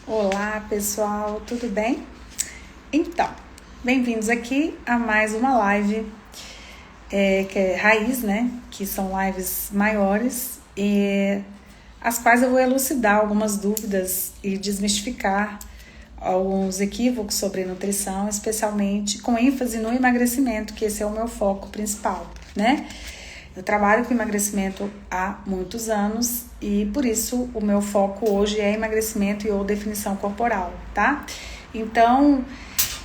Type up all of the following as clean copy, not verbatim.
Olá pessoal, tudo bem? Então, bem-vindos aqui a mais uma live que é Raiz, né? Que são lives maiores e as quais eu vou elucidar algumas dúvidas e desmistificar alguns equívocos sobre nutrição, especialmente com ênfase no emagrecimento, que esse é o meu foco principal, né? Eu trabalho com emagrecimento há muitos anos e por isso o meu foco hoje é emagrecimento e ou definição corporal, tá? Então,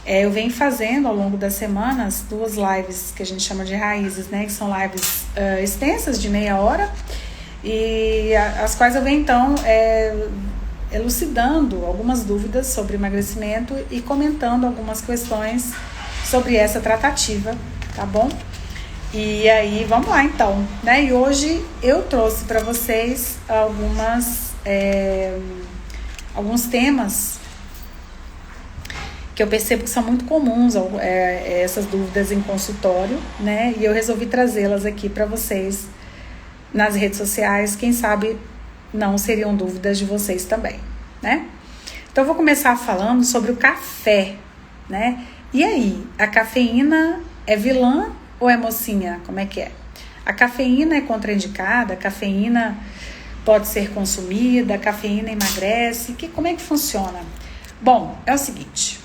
eu venho fazendo ao longo das semanas 2 lives que a gente chama de raízes, né? Que são lives extensas de meia hora e as quais eu venho então elucidando algumas dúvidas sobre emagrecimento e comentando algumas questões sobre essa tratativa, tá bom? E aí, vamos lá então, né? E hoje eu trouxe para vocês alguns temas que eu percebo que são muito comuns, essas dúvidas em consultório, né? E eu resolvi trazê-las aqui para vocês nas redes sociais, quem sabe não seriam dúvidas de vocês também, né? Então eu vou começar falando sobre o café, né? E aí, a cafeína é vilã ou é mocinha? Como é que é? A cafeína é contraindicada, a cafeína pode ser consumida, a cafeína emagrece, como é que funciona? Bom, é o seguinte,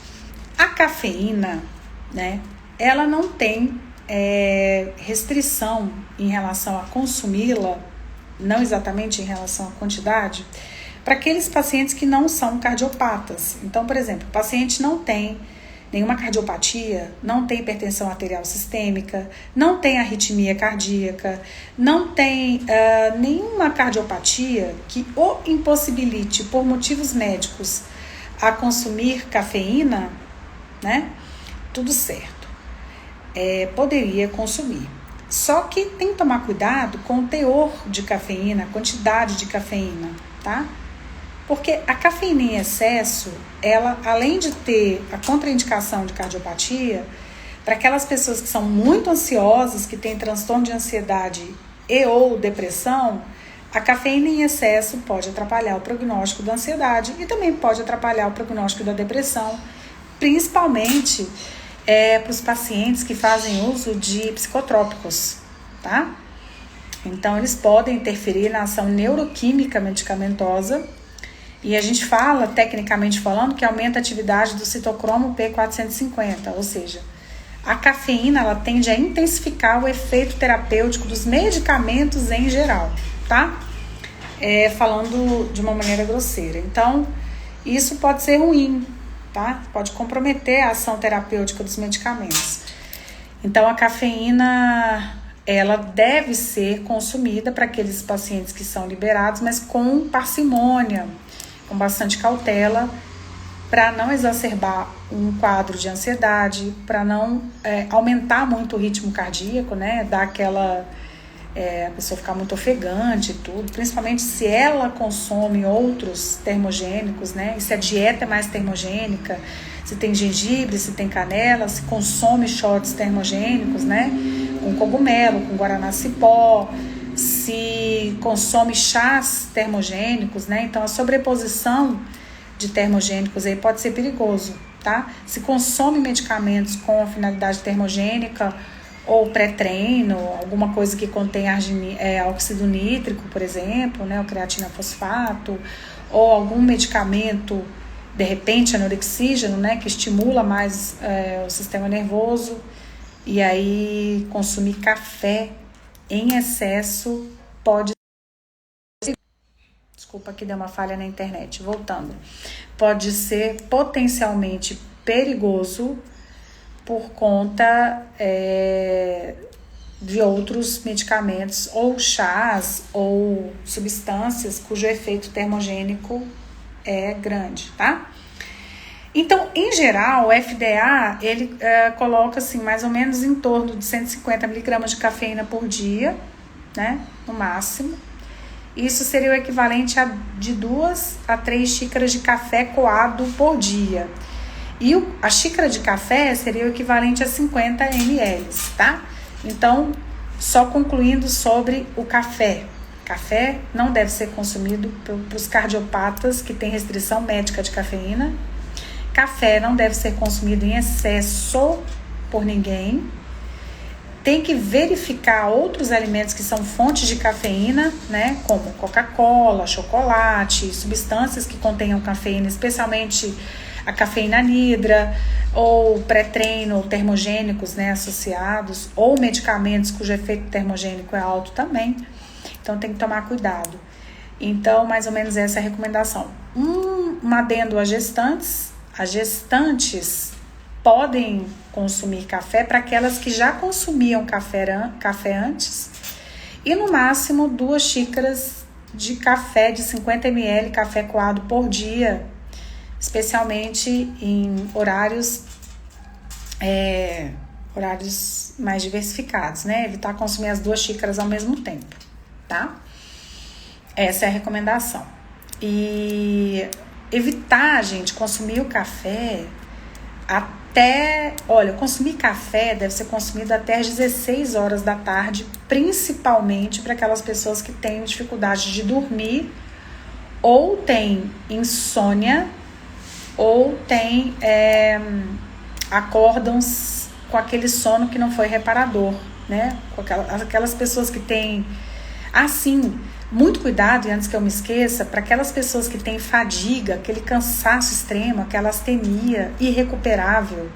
a cafeína, né, ela não tem restrição em relação a consumi-la, não exatamente em relação à quantidade, para aqueles pacientes que não são cardiopatas. Então, por exemplo, o paciente não tem nenhuma cardiopatia, não tem hipertensão arterial sistêmica, não tem arritmia cardíaca, não tem nenhuma cardiopatia que o impossibilite por motivos médicos a consumir cafeína, né? Tudo certo. Poderia consumir. Só que tem que tomar cuidado com o teor de cafeína, a quantidade de cafeína, tá? Porque a cafeína em excesso, ela, além de ter a contraindicação de cardiopatia, para aquelas pessoas que são muito ansiosas, que têm transtorno de ansiedade e ou depressão, a cafeína em excesso pode atrapalhar o prognóstico da ansiedade e também pode atrapalhar o prognóstico da depressão, principalmente para os pacientes que fazem uso de psicotrópicos, tá? Então, eles podem interferir na ação neuroquímica medicamentosa. E a gente fala, tecnicamente falando, que aumenta a atividade do citocromo P450, ou seja, a cafeína ela tende a intensificar o efeito terapêutico dos medicamentos em geral, tá? Falando de uma maneira grosseira. Então, isso pode ser ruim, tá? Pode comprometer a ação terapêutica dos medicamentos. Então, a cafeína, ela deve ser consumida para aqueles pacientes que são liberados, mas com parcimônia, com bastante cautela, para não exacerbar um quadro de ansiedade, para não aumentar muito o ritmo cardíaco, né? Dar aquela a pessoa ficar muito ofegante e tudo, principalmente se ela consome outros termogênicos, né? E se a dieta é mais termogênica, se tem gengibre, se tem canela, se consome shots termogênicos, né? Com cogumelo, com guaraná-cipó, se consome chás termogênicos, né? Então a sobreposição de termogênicos aí pode ser perigoso, tá? Se consome medicamentos com finalidade termogênica ou pré-treino, alguma coisa que contém óxido nítrico, por exemplo, né? O creatina fosfato, ou algum medicamento, de repente anorexígeno, né? Que estimula mais o sistema nervoso, e aí consumir café em excesso pode... Desculpa que deu uma falha na internet, voltando. Pode ser potencialmente perigoso por conta de outros medicamentos ou chás ou substâncias cujo efeito termogênico é grande, tá? Então, em geral, o FDA, ele coloca assim, mais ou menos em torno de 150 miligramas de cafeína por dia, né, no máximo. Isso seria o equivalente de 2 a 3 xícaras de café coado por dia. E a xícara de café seria o equivalente a 50 ml, tá? Então, só concluindo sobre o café. Café não deve ser consumido para os cardiopatas que têm restrição médica de cafeína. Café não deve ser consumido em excesso por ninguém. Tem que verificar outros alimentos que são fontes de cafeína, né? Como Coca-Cola, chocolate, substâncias que contenham cafeína, especialmente a cafeína anidra, ou pré-treino, ou termogênicos, né, associados, ou medicamentos cujo efeito termogênico é alto também. Então tem que tomar cuidado. Então, mais ou menos essa é a recomendação. Um adendo às gestantes. As gestantes podem consumir café para aquelas que já consumiam café antes. E no máximo 2 xícaras de café de 50 ml, café coado por dia. Especialmente em horários mais diversificados, né? Evitar consumir as 2 xícaras ao mesmo tempo, tá? Essa é a recomendação. E evitar, gente, consumir o café consumir café deve ser consumido até às 16 horas da tarde, principalmente para aquelas pessoas que têm dificuldade de dormir ou têm insônia ou acordam com aquele sono que não foi reparador, né? Com aquelas pessoas que têm... muito cuidado, e antes que eu me esqueça, para aquelas pessoas que têm fadiga, aquele cansaço extremo, aquela astenia irrecuperável.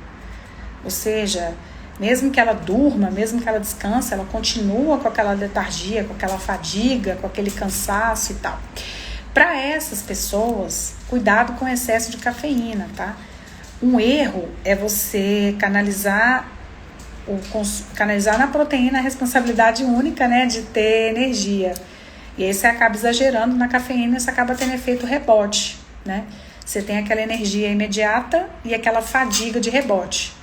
Ou seja, mesmo que ela durma, mesmo que ela descanse, ela continua com aquela letargia, com aquela fadiga, com aquele cansaço e tal. Para essas pessoas, cuidado com o excesso de cafeína, tá? Um erro é você canalizar na proteína a responsabilidade única, né, de ter energia. E aí você acaba exagerando na cafeína e você acaba tendo efeito rebote, né? Você tem aquela energia imediata e aquela fadiga de rebote.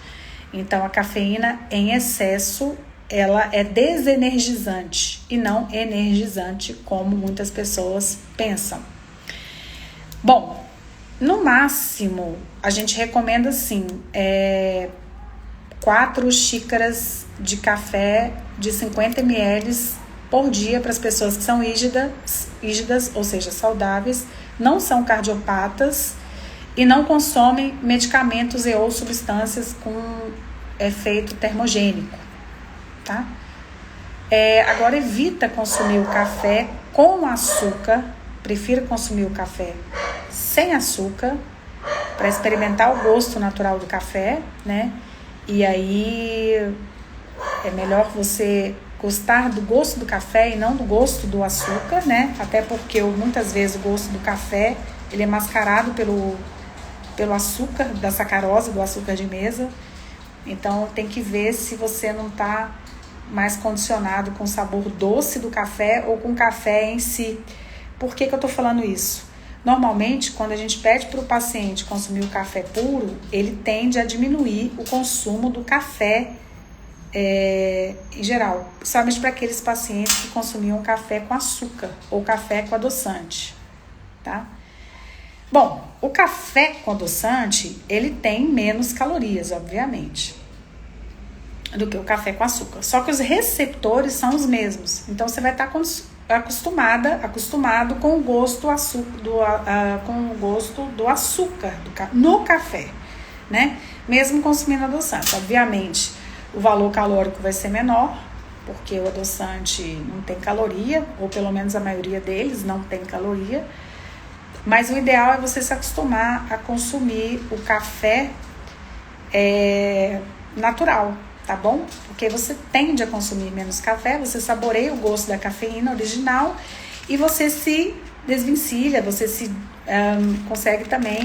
Então, a cafeína em excesso, ela é desenergizante e não energizante, como muitas pessoas pensam. Bom, no máximo, a gente recomenda, assim, 4 xícaras de café de 50 ml por dia para as pessoas que são rígidas, ou seja, saudáveis, não são cardiopatas e não consomem medicamentos e ou substâncias com efeito termogênico, tá? Agora, evita consumir o café com açúcar, prefira consumir o café sem açúcar, para experimentar o gosto natural do café, né? E aí é melhor você gostar do gosto do café e não do gosto do açúcar, né? Até porque muitas vezes o gosto do café ele é mascarado pelo açúcar da sacarose, do açúcar de mesa. Então tem que ver se você não está mais condicionado com o sabor doce do café ou com o café em si. Por que eu estou falando isso? Normalmente, quando a gente pede para o paciente consumir o café puro, ele tende a diminuir o consumo do café em geral, principalmente para aqueles pacientes que consumiam café com açúcar ou café com adoçante, tá? Bom, o café com adoçante, ele tem menos calorias, obviamente, do que o café com açúcar. Só que os receptores são os mesmos. Então, você vai estar acostumado com o gosto do açúcar no café, né? Mesmo consumindo adoçante. Obviamente, o valor calórico vai ser menor, porque o adoçante não tem caloria, ou pelo menos a maioria deles não tem caloria. Mas o ideal é você se acostumar a consumir o café natural, tá bom? Porque você tende a consumir menos café, você saboreia o gosto da cafeína original e você se desvencilha, você consegue também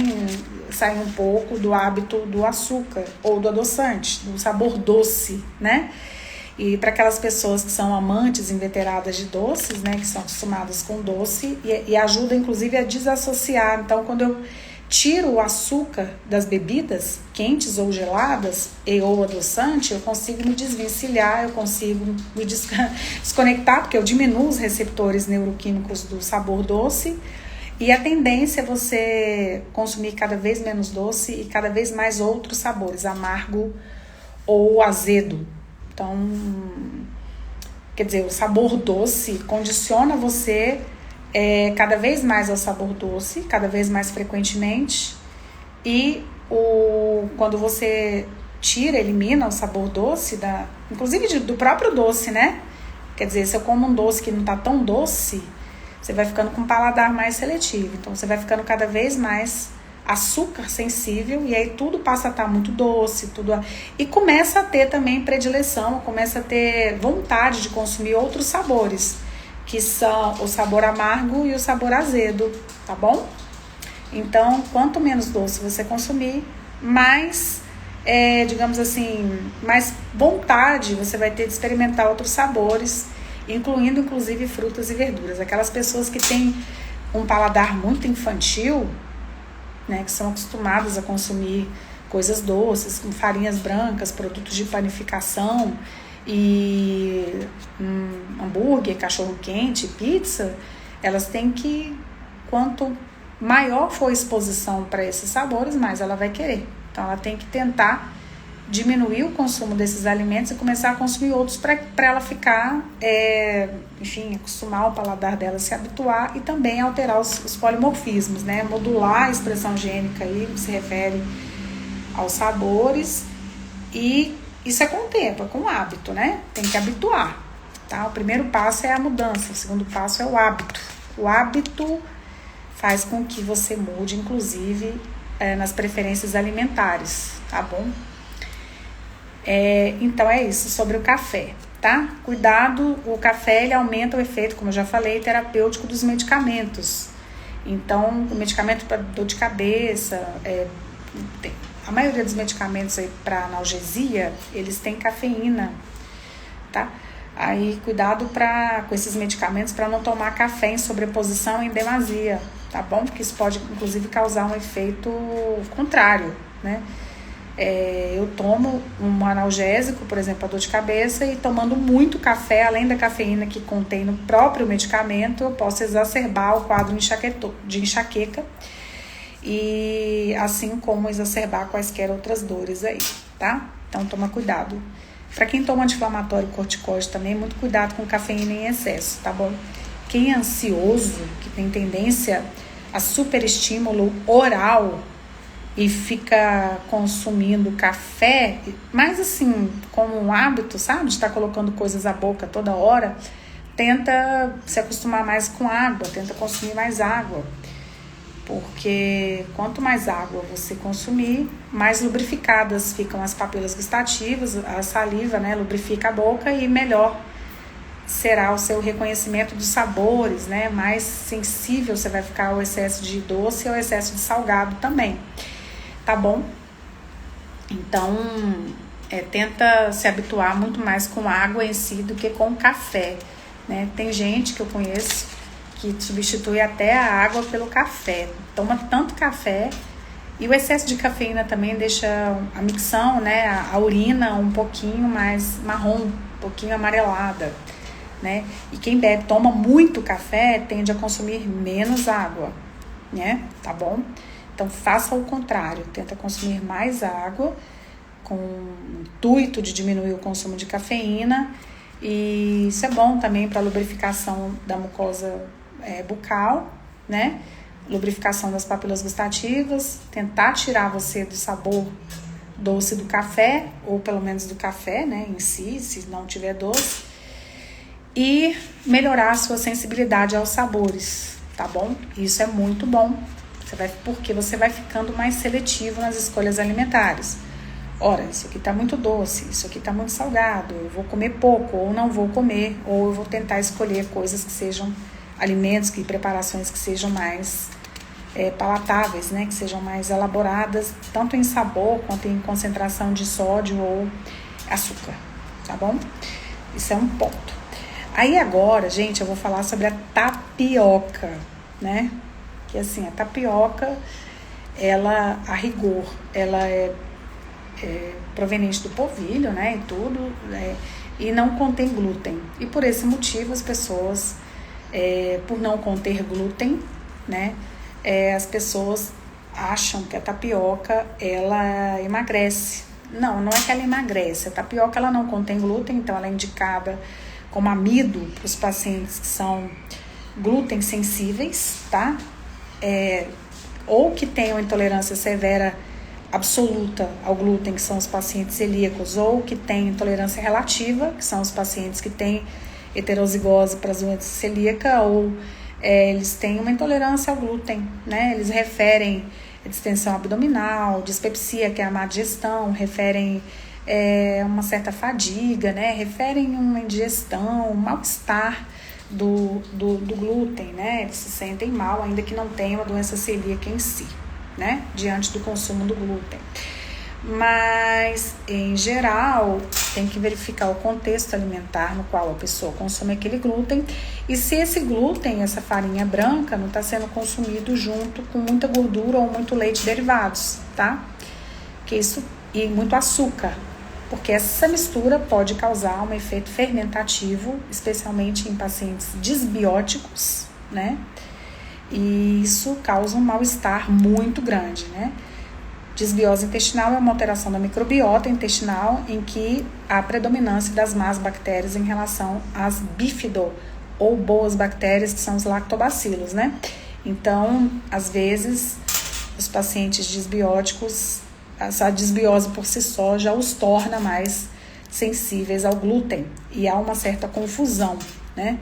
sair um pouco do hábito do açúcar ou do adoçante, do sabor doce, né? E para aquelas pessoas que são amantes inveteradas de doces, né, que são acostumadas com doce, e ajuda inclusive a desassociar. Então, quando eu tiro o açúcar das bebidas, quentes ou geladas, ou adoçante, eu consigo me desvencilhar, eu consigo me desconectar, porque eu diminuo os receptores neuroquímicos do sabor doce, e a tendência é você consumir cada vez menos doce e cada vez mais outros sabores, amargo ou azedo. Então, quer dizer, o sabor doce condiciona você cada vez mais ao sabor doce, cada vez mais frequentemente. E quando você elimina o sabor doce, inclusive do próprio doce, né? Quer dizer, se eu como um doce que não tá tão doce, você vai ficando com um paladar mais seletivo. Então, você vai ficando cada vez mais açúcar sensível, e aí tudo passa a estar muito doce, e começa a ter também predileção, começa a ter vontade de consumir outros sabores, que são o sabor amargo e o sabor azedo, tá bom? Então, quanto menos doce você consumir, mais, digamos assim, mais vontade você vai ter de experimentar outros sabores, incluindo, inclusive, frutas e verduras. Aquelas pessoas que têm um paladar muito infantil, né, que são acostumadas a consumir coisas doces, com farinhas brancas, produtos de panificação e hambúrguer, cachorro-quente, pizza, elas têm que, quanto maior for a exposição para esses sabores, mais ela vai querer. Então, ela tem que tentar diminuir o consumo desses alimentos e começar a consumir outros para ela ficar, enfim, acostumar o paladar dela, se habituar, e também alterar os polimorfismos, né? Modular a expressão gênica aí se refere aos sabores, e isso é com o tempo, é com o hábito, né? Tem que habituar, tá? O primeiro passo é a mudança, o segundo passo é o hábito. O hábito faz com que você mude, inclusive, nas preferências alimentares, tá bom? Então é isso sobre o café, tá? Cuidado, o café ele aumenta o efeito, como eu já falei, terapêutico dos medicamentos. Então, o medicamento para dor de cabeça, a maioria dos medicamentos para analgesia, eles têm cafeína, tá? Aí, cuidado com esses medicamentos para não tomar café em sobreposição em demasia, tá bom? Porque isso pode, inclusive, causar um efeito contrário, né? Eu tomo um analgésico, por exemplo, a dor de cabeça, e tomando muito café, além da cafeína que contém no próprio medicamento, eu posso exacerbar o quadro de enxaqueca, e assim como exacerbar quaisquer outras dores aí, tá? Então toma cuidado. Para quem toma anti-inflamatório e corticóide também, muito cuidado com cafeína em excesso, tá bom? Quem é ansioso, que tem tendência a superestímulo oral e fica consumindo café, mas assim, como um hábito, sabe? De estar colocando coisas à boca toda hora, tenta se acostumar mais com água, tenta consumir mais água. Porque quanto mais água você consumir, mais lubrificadas ficam as papilas gustativas, a saliva, né, lubrifica a boca, e melhor será o seu reconhecimento dos sabores, né? Mais sensível você vai ficar ao excesso de doce e ao excesso de salgado também. Tá bom? Então, tenta se habituar muito mais com água em si do que com café, né? Tem gente que eu conheço que substitui até a água pelo café. Toma tanto café, e o excesso de cafeína também deixa a micção, né? A urina um pouquinho mais marrom, um pouquinho amarelada, né? E quem toma muito café tende a consumir menos água, né? Tá bom? Então, faça o contrário, tenta consumir mais água, com o intuito de diminuir o consumo de cafeína, e isso é bom também para a lubrificação da mucosa bucal, né? Lubrificação das papilas gustativas, tentar tirar você do sabor doce do café, ou pelo menos do café, né, em si, se não tiver doce, e melhorar a sua sensibilidade aos sabores, tá bom? Isso é muito bom. Porque você vai ficando mais seletivo nas escolhas alimentares. Ora, isso aqui tá muito doce, isso aqui tá muito salgado, eu vou comer pouco, ou não vou comer, ou eu vou tentar escolher coisas que sejam alimentos e preparações que sejam mais palatáveis, né? Que sejam mais elaboradas, tanto em sabor quanto em concentração de sódio ou açúcar, tá bom? Isso é um ponto. Aí agora, gente, eu vou falar sobre a tapioca, né? Que assim, a tapioca, ela, a rigor, ela é proveniente do polvilho, né, e tudo, né, e não contém glúten. E por esse motivo, as pessoas, por não conter glúten, né, as pessoas acham que a tapioca, ela emagrece. Não é que ela emagrece. A tapioca, ela não contém glúten, então ela é indicada como amido para os pacientes que são glúten sensíveis, tá? Ou que tenham intolerância severa absoluta ao glúten, que são os pacientes celíacos, ou que têm intolerância relativa, que são os pacientes que têm heterozigose para a doença celíaca, ou eles têm uma intolerância ao glúten, né? Eles referem distensão abdominal, dispepsia, que é a má digestão, referem uma certa fadiga, né? Referem uma indigestão, um mal-estar do glúten, né? Eles se sentem mal, ainda que não tenham a doença celíaca em si, né? Diante do consumo do glúten. Mas, em geral, tem que verificar o contexto alimentar no qual a pessoa consome aquele glúten e se esse glúten, essa farinha branca, não está sendo consumido junto com muita gordura ou muito leite derivados, tá? E muito açúcar, porque essa mistura pode causar um efeito fermentativo, especialmente em pacientes disbióticos, né? E isso causa um mal-estar muito grande, né? Disbiose intestinal é uma alteração da microbiota intestinal em que há predominância das más bactérias em relação às bífido ou boas bactérias, que são os lactobacilos, né? Então, às vezes, os pacientes disbióticos, a disbiose por si só já os torna mais sensíveis ao glúten e há uma certa confusão, né?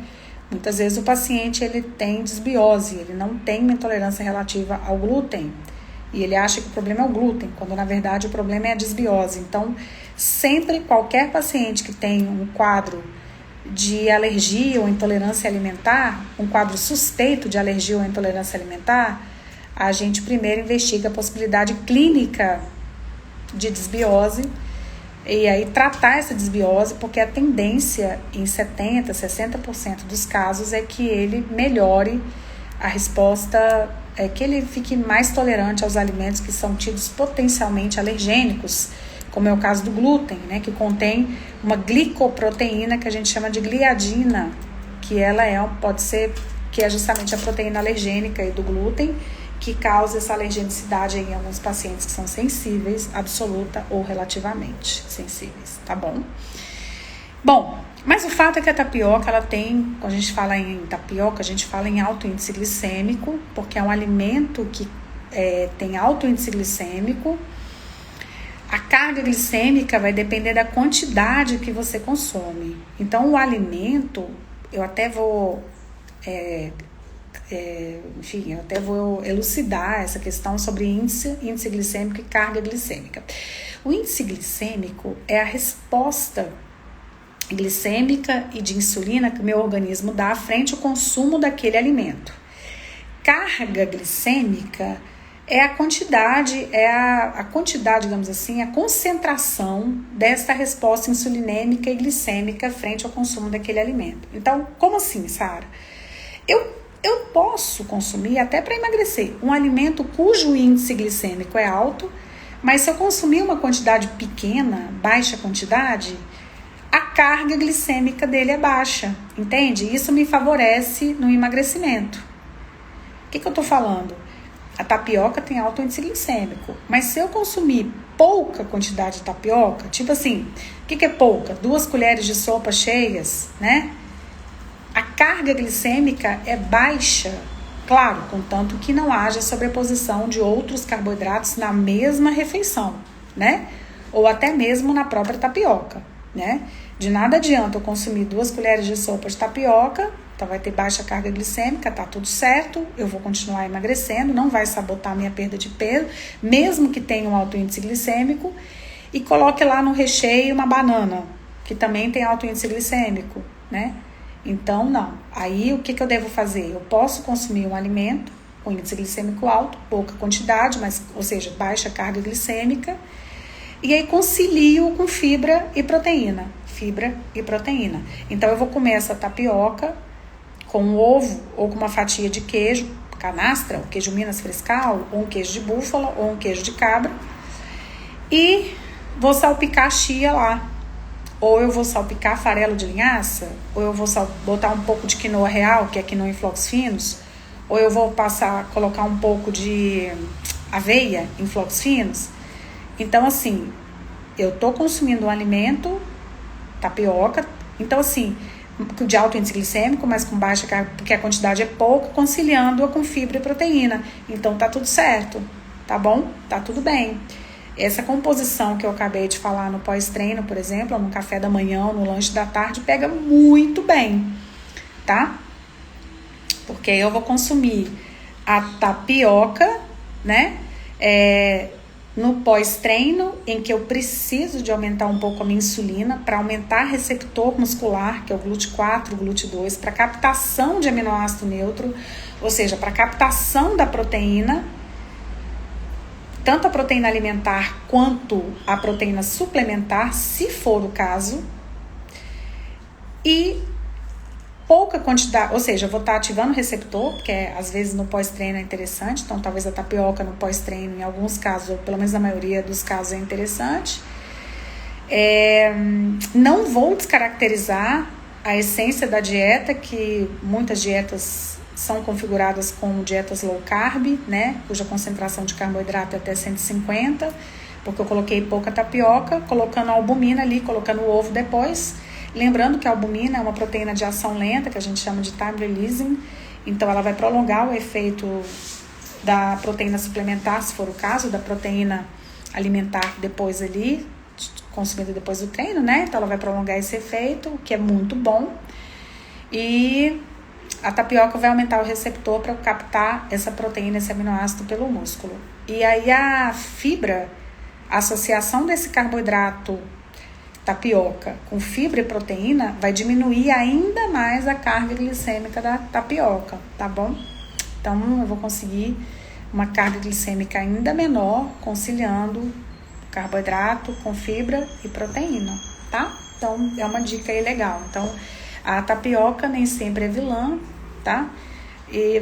Muitas vezes o paciente ele tem disbiose, ele não tem uma intolerância relativa ao glúten e ele acha que o problema é o glúten, quando na verdade o problema é a disbiose. Então, sempre qualquer paciente que tem um quadro de alergia ou intolerância alimentar, um quadro suspeito de alergia ou intolerância alimentar, a gente primeiro investiga a possibilidade clínica de disbiose e aí tratar essa disbiose, porque a tendência em 70%, 60% dos casos é que ele melhore a resposta, que ele fique mais tolerante aos alimentos que são tidos potencialmente alergênicos, como é o caso do glúten, né, que contém uma glicoproteína que a gente chama de gliadina, que ela que é justamente a proteína alergênica do glúten, que causa essa alergenicidade em alguns pacientes que são sensíveis, absoluta ou relativamente sensíveis, tá bom? Bom, mas o fato é que a tapioca, ela tem, quando a gente fala em tapioca, a gente fala em alto índice glicêmico, porque é um alimento que tem alto índice glicêmico. A carga glicêmica vai depender da quantidade que você consome. Então, o alimento, eu até vou... eu até vou elucidar essa questão sobre índice glicêmico e carga glicêmica. O índice glicêmico é a resposta glicêmica e de insulina que o meu organismo dá frente ao consumo daquele alimento. Carga glicêmica é a quantidade, digamos assim, a concentração dessa resposta insulinêmica e glicêmica frente ao consumo daquele alimento. Então, como assim, Sara? Eu posso consumir, até para emagrecer, um alimento cujo índice glicêmico é alto, mas se eu consumir uma quantidade pequena, baixa quantidade, a carga glicêmica dele é baixa, entende? Isso me favorece no emagrecimento. O que eu estou falando? A tapioca tem alto índice glicêmico, mas se eu consumir pouca quantidade de tapioca, tipo assim, o que é pouca? 2 colheres de sopa cheias, né? A carga glicêmica é baixa, claro, contanto que não haja sobreposição de outros carboidratos na mesma refeição, né? Ou até mesmo na própria tapioca, né? De nada adianta eu consumir 2 colheres de sopa de tapioca, então vai ter baixa carga glicêmica, tá tudo certo, eu vou continuar emagrecendo, não vai sabotar a minha perda de peso, mesmo que tenha um alto índice glicêmico, e coloque lá no recheio uma banana, que também tem alto índice glicêmico, né? Então, não. Aí, o que eu devo fazer? Eu posso consumir um alimento com índice glicêmico alto, pouca quantidade, ou seja, baixa carga glicêmica, e aí concilio com fibra e proteína. Então, eu vou comer essa tapioca com um ovo ou com uma fatia de queijo, canastra, ou queijo Minas Frescal, ou um queijo de búfala, ou um queijo de cabra, e vou salpicar a chia lá. Ou eu vou salpicar farelo de linhaça, ou eu vou botar um pouco de quinoa real, que é quinoa em flocos finos, ou eu vou colocar um pouco de aveia em flocos finos. Então, assim, eu tô consumindo um alimento, tapioca, então, assim, de alto índice glicêmico, mas com baixa carga, porque a quantidade é pouca, conciliando-a com fibra e proteína. Então tá tudo certo, tá bom? Tá tudo bem. Essa composição que eu acabei de falar no pós-treino, por exemplo, ou no café da manhã, ou no lanche da tarde, pega muito bem, tá? Porque eu vou consumir a tapioca, né? No pós-treino, em que eu preciso de aumentar um pouco a minha insulina para aumentar receptor muscular, que é o GLUT4, o GLUT2, para captação de aminoácido neutro, ou seja, para captação da proteína, tanto a proteína alimentar quanto a proteína suplementar, se for o caso, e pouca quantidade, ou seja, eu vou estar ativando o receptor, porque às vezes no pós-treino é interessante, então talvez a tapioca no pós-treino, em alguns casos, ou pelo menos na maioria dos casos, é interessante. Não vou descaracterizar a essência da dieta, que muitas dietas são configuradas como dietas low carb, né, cuja concentração de carboidrato é até 150, porque eu coloquei pouca tapioca, colocando a albumina ali, colocando o ovo depois. Lembrando que a albumina é uma proteína de ação lenta, que a gente chama de time releasing, então ela vai prolongar o efeito da proteína suplementar, se for o caso, da proteína alimentar depois ali, consumida depois do treino, né? Então ela vai prolongar esse efeito, o que é muito bom. E a tapioca vai aumentar o receptor para captar essa proteína, esse aminoácido pelo músculo. E aí a fibra, a associação desse carboidrato tapioca com fibra e proteína vai diminuir ainda mais a carga glicêmica da tapioca, tá bom? Então eu vou conseguir uma carga glicêmica ainda menor, conciliando carboidrato com fibra e proteína, tá? Então é uma dica aí legal. Então a tapioca nem sempre é vilã, tá? E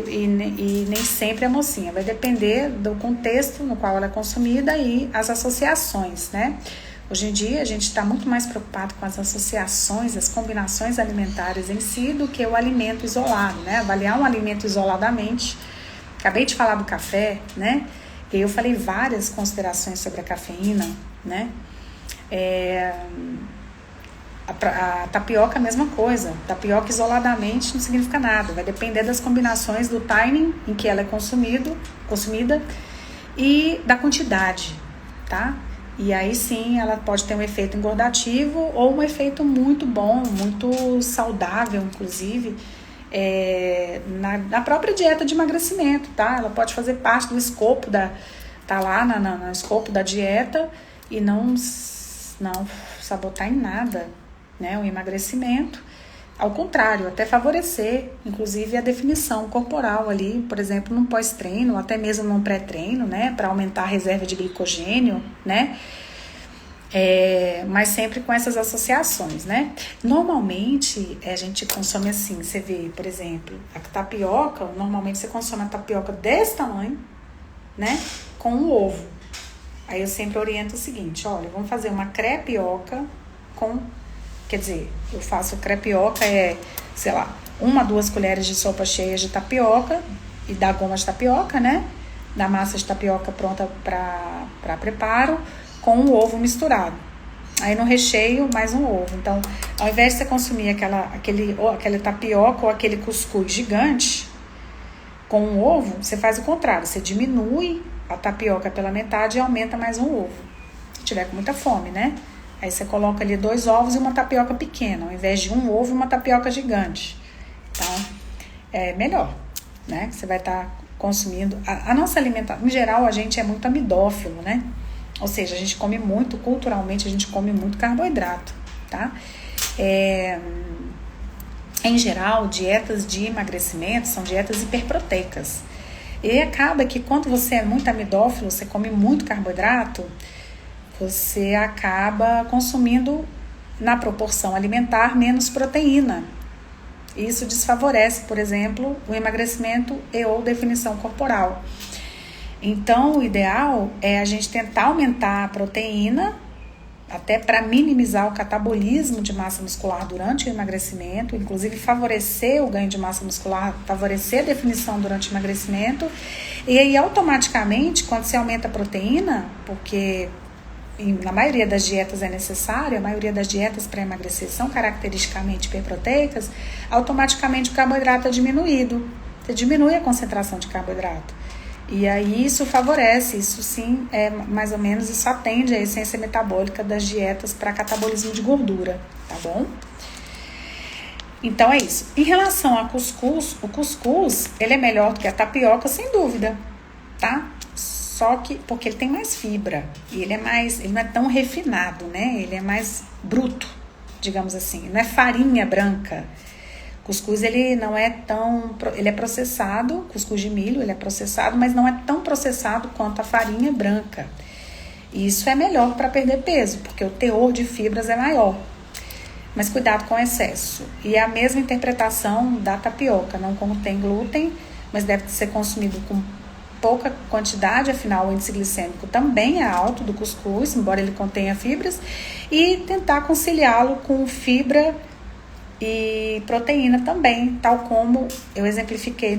nem sempre é mocinha, vai depender do contexto no qual ela é consumida e as associações, né? Hoje em dia, a gente está muito mais preocupado com as associações, as combinações alimentares em si, do que o alimento isolado, né? Avaliar um alimento isoladamente. Acabei de falar do café, né? E eu falei várias considerações sobre a cafeína, né? A tapioca, a mesma coisa. Tapioca isoladamente não significa nada. Vai depender das combinações, do timing em que ela é consumida e da quantidade, tá? E aí sim, ela pode ter um efeito engordativo ou um efeito muito bom, muito saudável, inclusive, na própria dieta de emagrecimento, tá? Ela pode fazer parte do escopo tá lá no escopo da dieta e não sabotar em nada, né, o emagrecimento. Ao contrário, até favorecer, inclusive, a definição corporal ali, por exemplo, num pós-treino, ou até mesmo num pré-treino, né, para aumentar a reserva de glicogênio, né, mas sempre com essas associações, né. Normalmente, a gente consome assim, você vê, por exemplo, a tapioca, normalmente você consome a tapioca desse tamanho, né, com um ovo. Aí eu sempre oriento o seguinte, olha, vamos fazer uma crepioca quer dizer, eu faço crepioca, sei lá, 1 a 2 colheres de sopa cheias de tapioca e da goma de tapioca, né? Da massa de tapioca pronta para preparo, com o ovo misturado. Aí no recheio, mais um ovo. Então, ao invés de você consumir aquele tapioca ou aquele cuscuz gigante com um ovo, você faz o contrário. Você diminui a tapioca pela metade e aumenta mais um ovo. Se tiver com muita fome, né? Aí você coloca ali 2 ovos e uma tapioca pequena, ao invés de um ovo e uma tapioca gigante. Então, é melhor, né? Você vai estar consumindo. A nossa alimentação, em geral, a gente é muito amidófilo, né? Ou seja, a gente come muito, culturalmente, a gente come muito carboidrato, tá? Em geral, dietas de emagrecimento são dietas hiperproteicas. E acaba que quando você é muito amidófilo, você come muito carboidrato, você acaba consumindo, na proporção alimentar, menos proteína. Isso desfavorece, por exemplo, o emagrecimento ou definição corporal. Então, o ideal é a gente tentar aumentar a proteína, até para minimizar o catabolismo de massa muscular durante o emagrecimento, inclusive favorecer o ganho de massa muscular, favorecer a definição durante o emagrecimento. E aí, automaticamente, quando você aumenta a proteína, porque na maioria das dietas é necessário, a maioria das dietas para emagrecer são caracteristicamente hiperproteicas, automaticamente o carboidrato é diminuído. Você diminui a concentração de carboidrato. E aí isso favorece, isso sim, mais ou menos, isso atende à essência metabólica das dietas para catabolismo de gordura, tá bom? Então é isso. Em relação ao cuscuz, o cuscuz, ele é melhor do que a tapioca, sem dúvida, tá? Só que, porque ele tem mais fibra, e ele não é tão refinado, né? Ele é mais bruto, digamos assim, não é farinha branca. Cuscuz, ele não é tão, ele é processado, cuscuz de milho, ele é processado, mas não é tão processado quanto a farinha branca. E isso é melhor para perder peso, porque o teor de fibras é maior. Mas cuidado com o excesso. E é a mesma interpretação da tapioca, não contém glúten, mas deve ser consumido com pouca quantidade, afinal o índice glicêmico também é alto do cuscuz, embora ele contenha fibras, e tentar conciliá-lo com fibra e proteína também, tal como eu exemplifiquei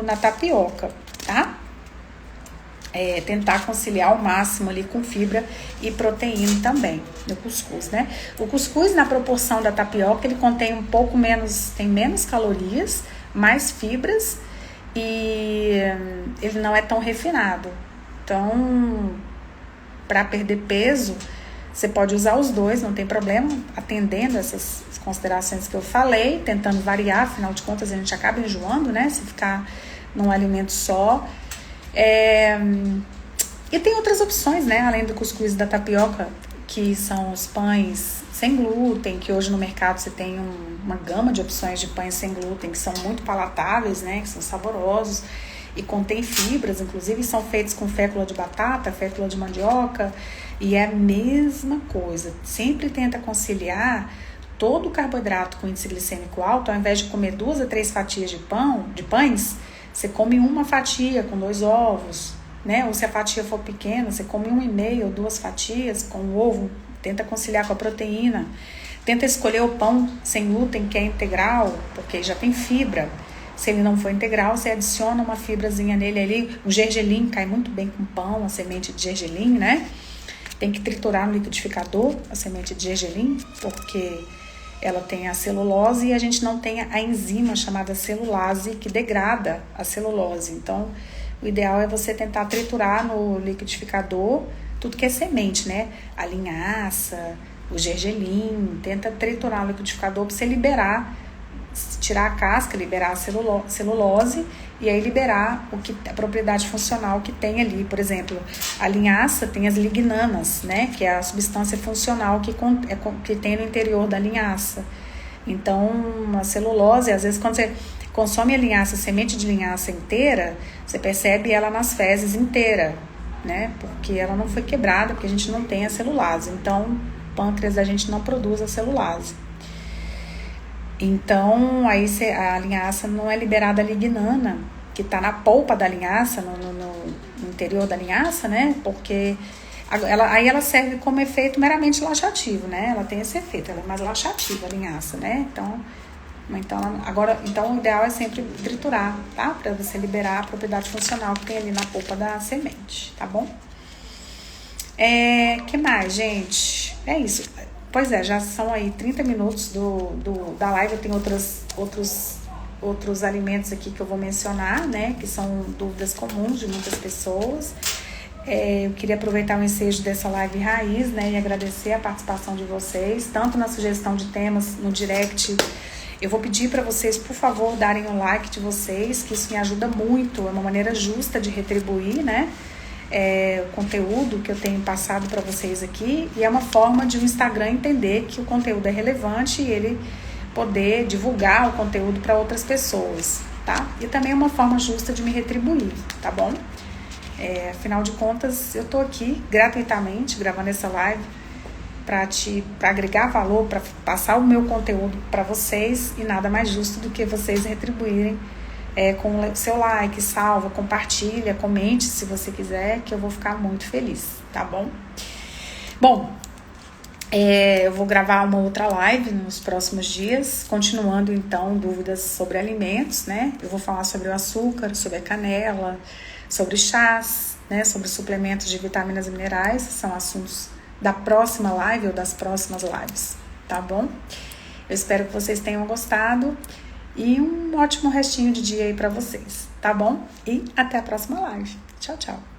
na tapioca, tá? Tentar conciliar ao máximo ali com fibra e proteína também no cuscuz, né? O cuscuz, na proporção da tapioca, ele contém um pouco menos, tem menos calorias, mais fibras, e ele não é tão refinado. Então, para perder peso, você pode usar os dois, não tem problema, atendendo essas considerações que eu falei, tentando variar, afinal de contas a gente acaba enjoando, né? Se ficar num alimento só. E tem outras opções, né? Além do cuscuz e da tapioca, que são os pães sem glúten, que hoje no mercado você tem uma gama de opções de pães sem glúten que são muito palatáveis, né? Que são saborosos e contêm fibras, inclusive são feitos com fécula de batata, fécula de mandioca, e é a mesma coisa. Sempre tenta conciliar todo o carboidrato com índice glicêmico alto. Ao invés de comer 2 a 3 fatias de pães, você come uma fatia com 2 ovos, né? Ou se a fatia for pequena, você come 1,5 ou 2 fatias com o ovo. Tenta conciliar com a proteína. Tenta escolher o pão sem glúten, que é integral, porque já tem fibra. Se ele não for integral, você adiciona uma fibrazinha nele ali. O gergelim cai muito bem com pão, a semente de gergelim, né? Tem que triturar no liquidificador a semente de gergelim, porque ela tem a celulose e a gente não tem a enzima chamada celulase que degrada a celulose. Então, o ideal é você tentar triturar no liquidificador tudo que é semente, né? A linhaça, o gergelim, tenta triturar no liquidificador para você liberar, tirar a casca, liberar a celulose e aí liberar a propriedade funcional que tem ali. Por exemplo, a linhaça tem as lignanas, né? Que é a substância funcional que tem no interior da linhaça. Então, a celulose, às vezes quando você consome a linhaça, a semente de linhaça inteira, você percebe ela nas fezes inteira, né? Porque ela não foi quebrada, porque a gente não tem a celulase. Então, o pâncreas da gente não produz a celulase. Então, aí a linhaça não é liberada a lignana, que está na polpa da linhaça, no interior da linhaça, né? Porque aí ela serve como efeito meramente laxativo, né? Ela tem esse efeito, ela é mais laxativa, a linhaça, né? Então o ideal é sempre triturar, tá? Para você liberar a propriedade funcional que tem ali na polpa da semente, tá bom? Que mais, gente? É isso. Pois é, já são aí 30 minutos da live. Eu tenho outros alimentos aqui que eu vou mencionar, né? Que são dúvidas comuns de muitas pessoas. Eu queria aproveitar o ensejo dessa live raiz, né? E agradecer a participação de vocês, tanto na sugestão de temas no direct. Eu vou pedir para vocês, por favor, darem o like de vocês, que isso me ajuda muito. É uma maneira justa de retribuir, né? O conteúdo que eu tenho passado para vocês aqui, e é uma forma de o Instagram entender que o conteúdo é relevante e ele poder divulgar o conteúdo para outras pessoas, tá? E também é uma forma justa de me retribuir, tá bom? Afinal de contas, eu tô aqui gratuitamente gravando essa live para agregar valor, para passar o meu conteúdo para vocês, e nada mais justo do que vocês retribuírem com o seu like, salva, compartilha, comente se você quiser, que eu vou ficar muito feliz, tá bom? Bom, eu vou gravar uma outra live nos próximos dias, continuando então dúvidas sobre alimentos, né? Eu vou falar sobre o açúcar, sobre a canela, sobre chás, né? Sobre suplementos de vitaminas e minerais, são assuntos da próxima live ou das próximas lives, tá bom? Eu espero que vocês tenham gostado e um ótimo restinho de dia aí pra vocês, tá bom? E até a próxima live. Tchau, tchau.